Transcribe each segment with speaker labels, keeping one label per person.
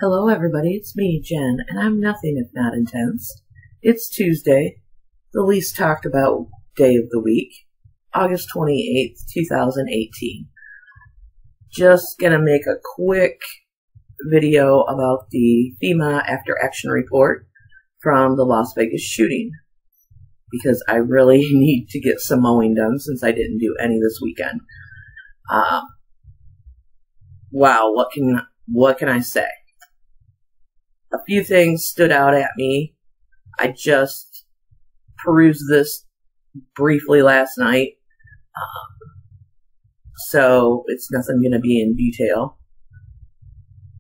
Speaker 1: Hello everybody, it's me, Jen, and I'm nothing if not intense. It's Tuesday, the least talked about day of the week, August 28th, 2018. Just gonna make a quick video about the Fema after action report from the Las Vegas shooting, because I really need to get some mowing done since I didn't do any this weekend. Wow, what can I say? A few things stood out at me. I just perused this briefly last night, so it's nothing going to be in detail.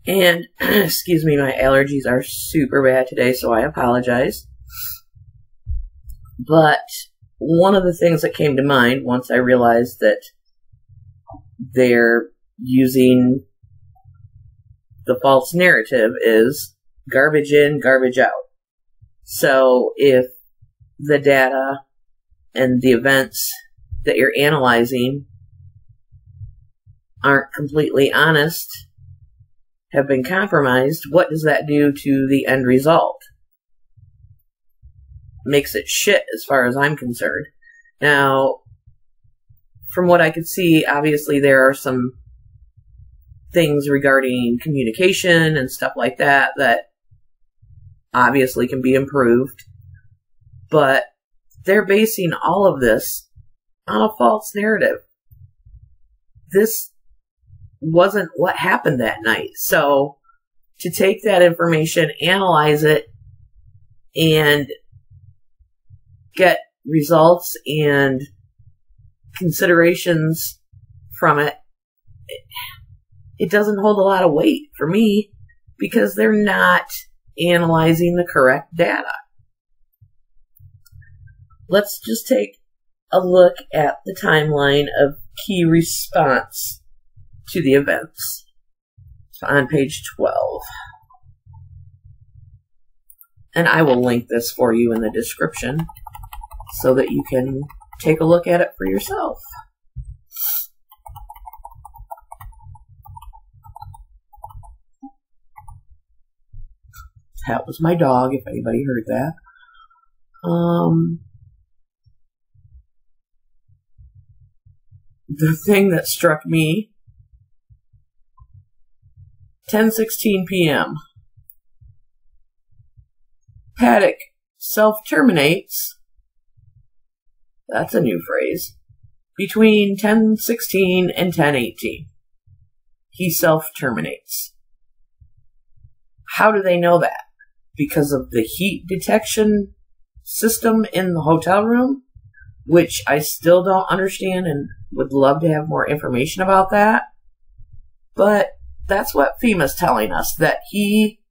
Speaker 1: And, excuse me, my allergies are super bad today, so I apologize. But one of the things that came to mind once I realized that they're using the false narrative is garbage in, garbage out. So if the data and the events that you're analyzing aren't completely honest, have been compromised, what does that do to the end result? Makes it shit as far as I'm concerned. Now, from what I could see, obviously there are some things regarding communication and stuff like that that obviously can be improved, but they're basing all of this on a false narrative. This wasn't what happened that night. So to take that information, analyze it, and get results and considerations from it, it doesn't hold a lot of weight for me because they're not analyzing the correct data. Let's just take a look at the timeline of key response to the events. So on page 12. And I will link this for you in the description so that you can take a look at it for yourself. That was my dog, if anybody heard that. The thing that struck me, 10:16 p.m. Paddock self-terminates, that's a new phrase, between 10:16 and 10:18. He self-terminates. How do they know that? Because of the heat detection system in the hotel room, which I still don't understand and would love to have more information about that. But that's what FEMA's telling us, that he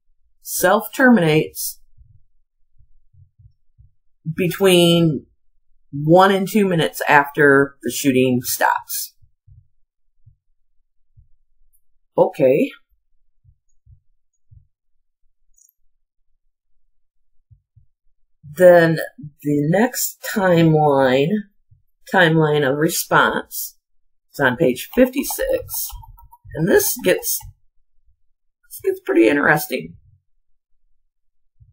Speaker 1: self-terminates between 1 and 2 minutes after the shooting stops. Okay. Then the next timeline of response is on page 56, and this gets pretty interesting.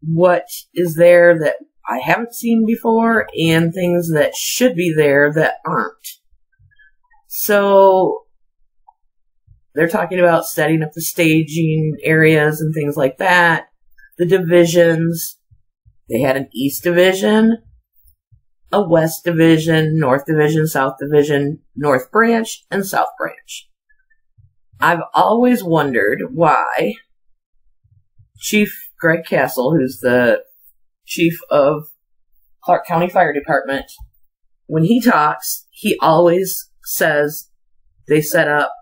Speaker 1: What is there that I haven't seen before, and things that should be there that aren't. So they're talking about setting up the staging areas and things like that, the divisions. They had an East Division, a West Division, North Division, South Division, North Branch, and South Branch. I've always wondered why Chief Greg Castle, who's the chief of Clark County Fire Department, when he talks, he always says they set up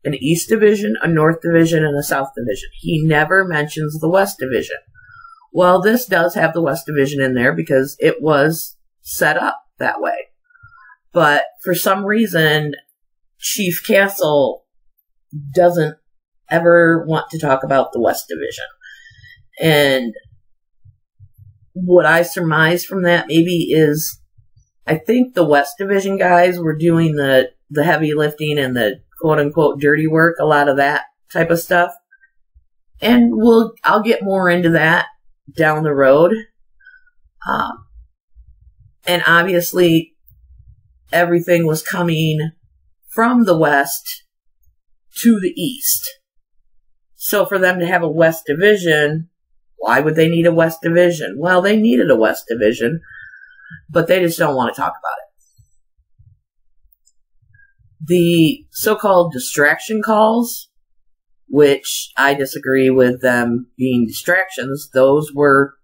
Speaker 1: an East Division, a North Division, and a South Division. He never mentions the West Division. Well, this does have the West Division in there because it was set up that way. But for some reason, Chief Castle doesn't ever want to talk about the West Division. And what I surmise from that maybe is, I think the West Division guys were doing the heavy lifting and the quote-unquote dirty work, a lot of that type of stuff. And I'll get more into that down the road. And obviously, everything was coming from the west to the east. So for them to have a West Division, why would they need a West Division? Well, they needed a West Division, but they just don't want to talk about it. The so-called distraction calls, which I disagree with them being distractions, those were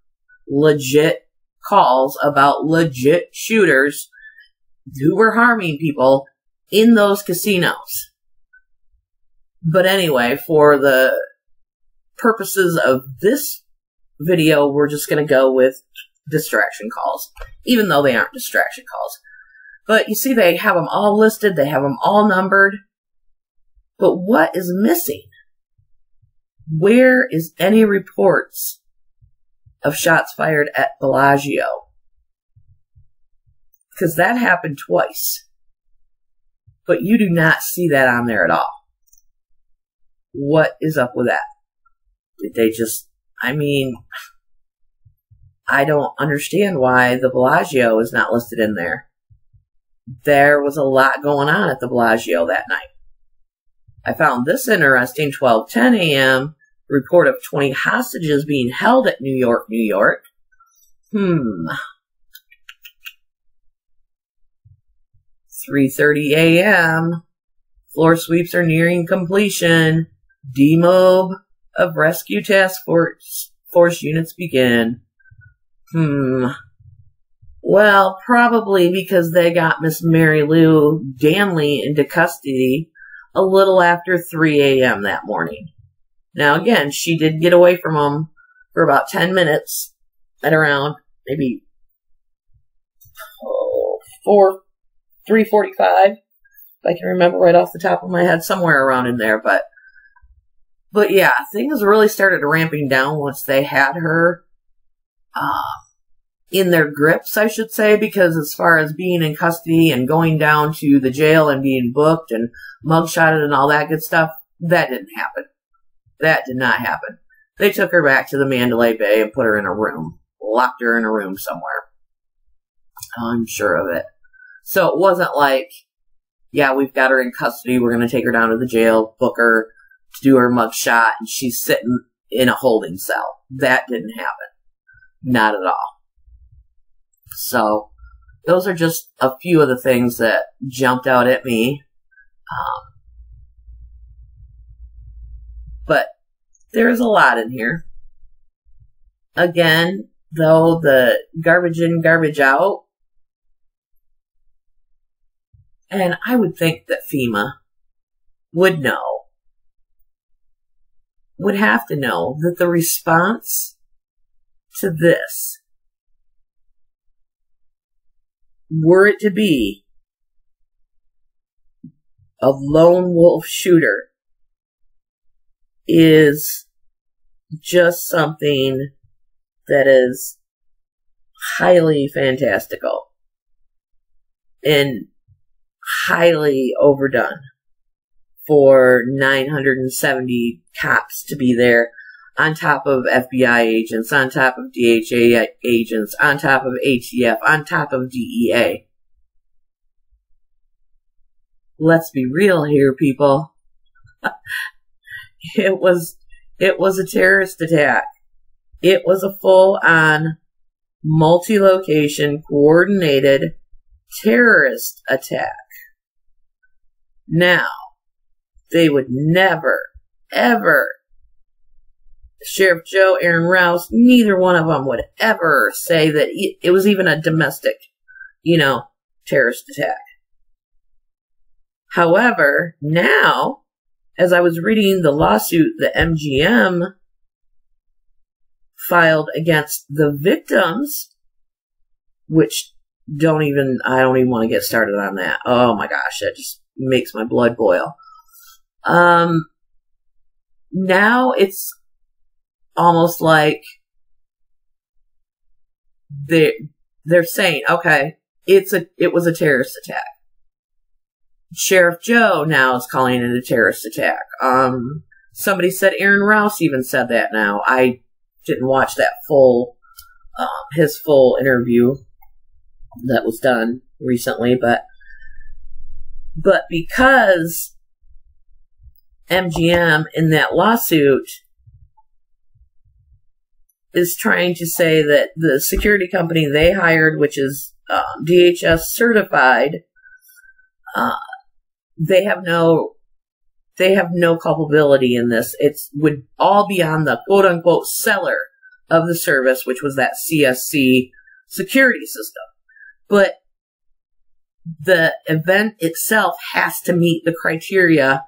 Speaker 1: legit calls about legit shooters who were harming people in those casinos. But anyway, for the purposes of this video, we're just going to go with distraction calls, even though they aren't distraction calls. But you see, they have them all listed, they have them all numbered. But what is missing? Where is any reports of shots fired at Bellagio? Because that happened twice. But you do not see that on there at all. What is up with that? Did they just... I mean, I don't understand why the Bellagio is not listed in there. There was a lot going on at the Bellagio that night. I found this interesting. 12:10 a.m. report of 20 hostages being held at New York, New York. 3:30 a.m. floor sweeps are nearing completion. Demob of rescue task force units begin. Well, probably because they got Miss Mary Lou Danley into custody a little after 3 a.m. that morning. Now, again, she did get away from them for about 10 minutes at around maybe 3:45, if I can remember right off the top of my head, somewhere around in there. But yeah, things really started ramping down once they had her in their grips, I should say, because as far as being in custody and going down to the jail and being booked and mugshotted and all that good stuff, that didn't happen. That did not happen. They took her back to the Mandalay Bay and put her in a room. Locked her in a room somewhere. I'm sure of it. So it wasn't like, yeah, we've got her in custody, we're going to take her down to the jail, book her to do her mugshot, and she's sitting in a holding cell. That didn't happen. Not at all. So, those are just a few of the things that jumped out at me. But there's a lot in here. Again, though, the garbage in, garbage out. And I would think that Fema would know, would have to know that the response to this, were it to be a lone wolf shooter, is just something that is highly fantastical and highly overdone for 970 cops to be there, on top of FBI agents, on top of DHA agents, on top of ATF, on top of DEA. Let's be real here, people. It was a terrorist attack. It was a full-on, multi-location, coordinated terrorist attack. Now, they would never, ever, Sheriff Joe, Aaron Rouse, neither one of them would ever say that it was even a domestic, terrorist attack. However, now, as I was reading the lawsuit that MGM filed against the victims, which I don't even want to get started on that. Oh my gosh, that just makes my blood boil. Now it's almost like they're saying, okay, it was a terrorist attack. Sheriff Joe now is calling it a terrorist attack. Somebody said Aaron Rouse even said that now. I didn't watch that his full interview that was done recently, but because MGM in that lawsuit is trying to say that the security company they hired, which is DHS certified, they have no culpability in this. It would all be on the quote unquote seller of the service, which was that CSC security system. But the event itself has to meet the criteria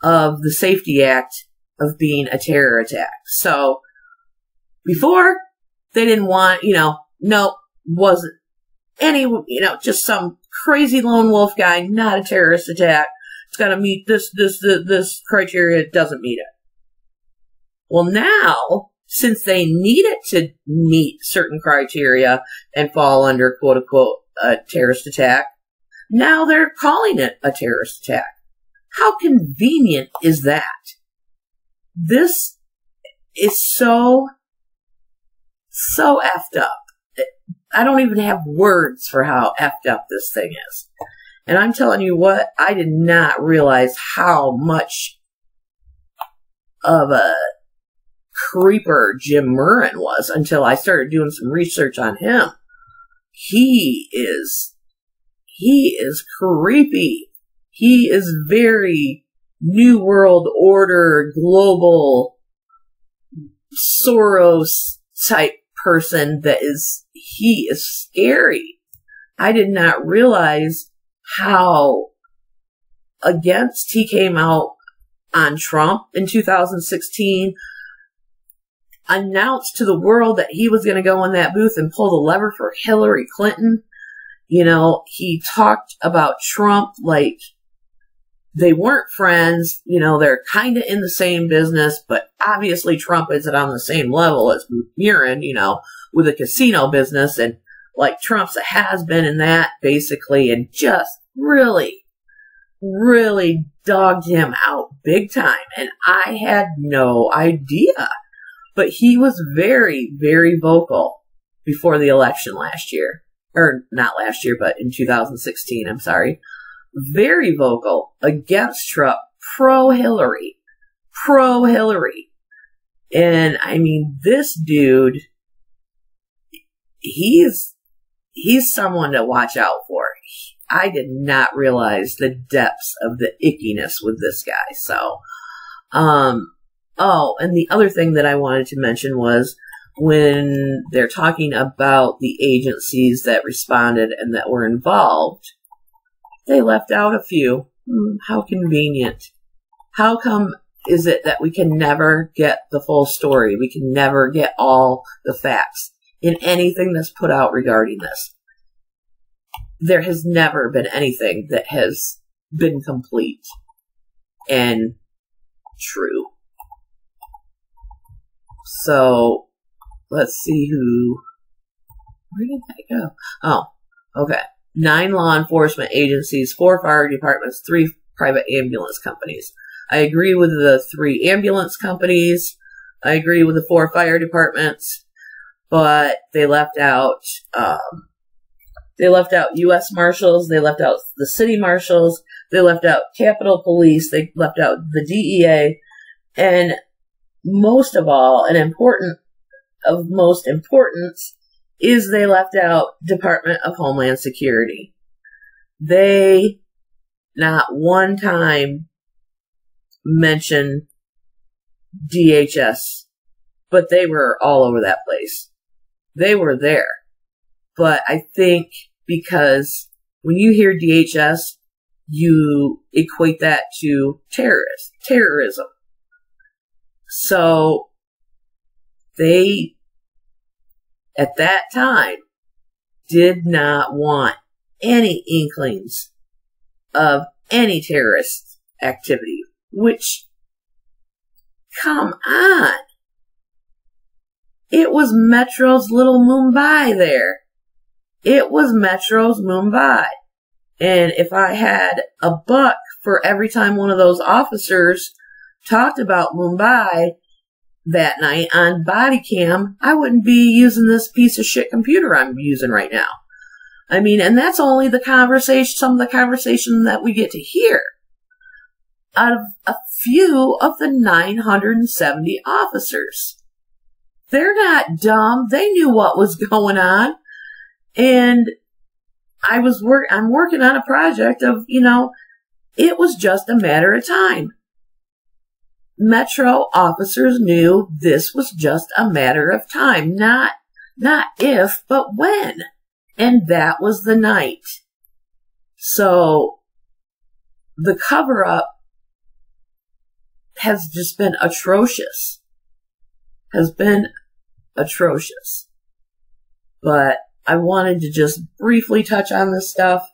Speaker 1: of the Safety Act of being a terror attack. So before, they didn't want, wasn't any, just some crazy lone wolf guy, not a terrorist attack. It's got to meet this criteria. It doesn't meet it. Well, now, since they need it to meet certain criteria and fall under quote unquote a terrorist attack, now they're calling it a terrorist attack. How convenient is that? This is so effed up. I don't even have words for how effed up this thing is. And I'm telling you what, I did not realize how much of a creeper Jim Murren was until I started doing some research on him. He is creepy. He is very New World Order, global Soros type person he is scary. I did not realize how against he came out on Trump in 2016, announced to the world that he was going to go in that booth and pull the lever for Hillary Clinton. He talked about Trump like they weren't friends. They're kind of in the same business, but obviously Trump isn't on the same level as Murren, with a casino business, and like Trump's a has-been in that basically, and just really, really dogged him out big time. And I had no idea. But he was very, very vocal before the election last year. Or not last year, but in 2016, I'm sorry. Very vocal against Trump, pro-Hillary. And I mean, this dude, he's someone to watch out for. I did not realize the depths of the ickiness with this guy. So, oh, and the other thing that I wanted to mention was when they're talking about the agencies that responded and that were involved, they left out a few. How convenient. How come is it that we can never get the full story? We can never get all the facts in anything that's put out regarding this. There has never been anything that has been complete and true. So, let's see where did that go? Oh, okay. 9 law enforcement agencies, 4 fire departments, 3 private ambulance companies. I agree with the 3 ambulance companies. I agree with the 4 fire departments, but they left out, U.S. Marshals, they left out the city marshals, they left out Capitol Police, they left out the DEA, and most of all, most importance, is they left out Department of Homeland Security. They not one time mention DHS, but they were all over that place. They were there. But I think because when you hear DHS, you equate that to terrorism. So they, at that time, did not want any inklings of any terrorist activity, which, come on. It was Metro's little Mumbai there. It was Metro's Mumbai. And if I had $1 for every time one of those officers talked about Mumbai that night on body cam, I wouldn't be using this piece of shit computer I'm using right now. I mean, and that's only the conversation, some of the conversation that we get to hear out of a few of the 970 officers. They're not dumb. They knew what was going on. And I'm working on a project of, it was just a matter of time. Metro officers knew this was just a matter of time. Not if, but when. And that was the night. So the cover-up has just been atrocious. Has been atrocious. But I wanted to just briefly touch on this stuff.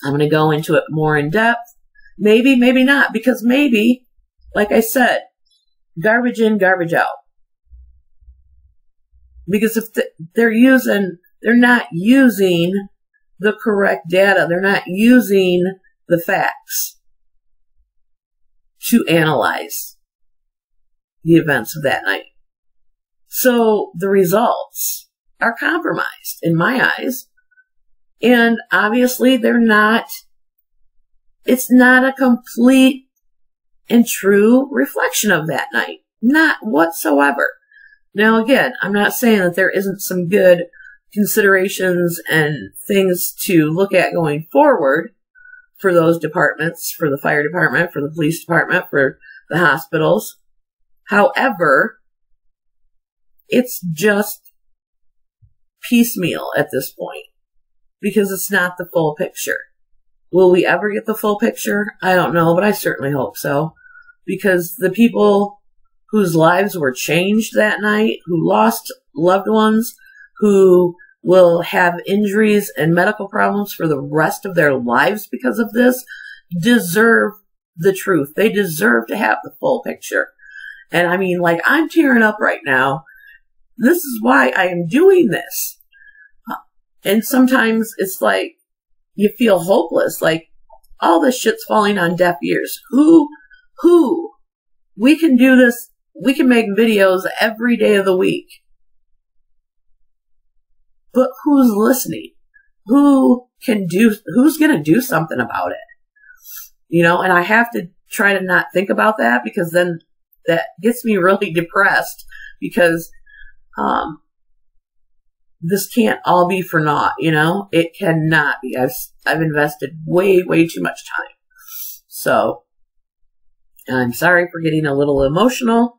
Speaker 1: I'm going to go into it more in depth. Maybe, maybe not, because maybe, like I said, garbage in, garbage out. Because if they're not using the correct data, they're not using the facts to analyze the events of that night. So the results are compromised in my eyes. And obviously it's not a complete and true reflection of that night. Not whatsoever. Now again, I'm not saying that there isn't some good considerations and things to look at going forward for those departments, for the fire department, for the police department, for the hospitals. However, it's just piecemeal at this point because it's not the full picture. Will we ever get the full picture? I don't know, but I certainly hope so. Because the people whose lives were changed that night, who lost loved ones, who will have injuries and medical problems for the rest of their lives because of this, deserve the truth. They deserve to have the full picture. And I mean, like, I'm tearing up right now. This is why I am doing this. And sometimes it's like, you feel hopeless, like all this shit's falling on deaf ears. Who? We can do this. We can make videos every day of the week. But who's listening? Who's going to do something about it? And I have to try to not think about that because then that gets me really depressed because, this can't all be for naught, It cannot be. I've invested way, way too much time. So, I'm sorry for getting a little emotional.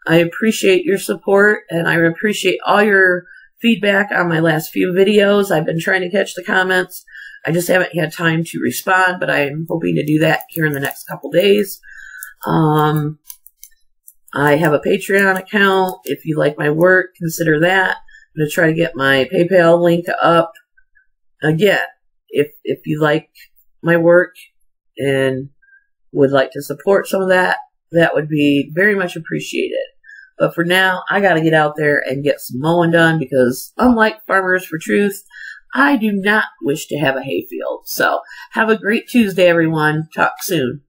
Speaker 1: I appreciate your support, and I appreciate all your feedback on my last few videos. I've been trying to catch the comments. I just haven't had time to respond, but I'm hoping to do that here in the next couple days. I have a Patreon account. If you like my work, consider that. I'm going to try to get my PayPal link up. Again, if you like my work and would like to support some of that, that would be very much appreciated. But for now, I got to get out there and get some mowing done because unlike Farmers for Truth, I do not wish to have a hayfield. So have a great Tuesday, everyone. Talk soon.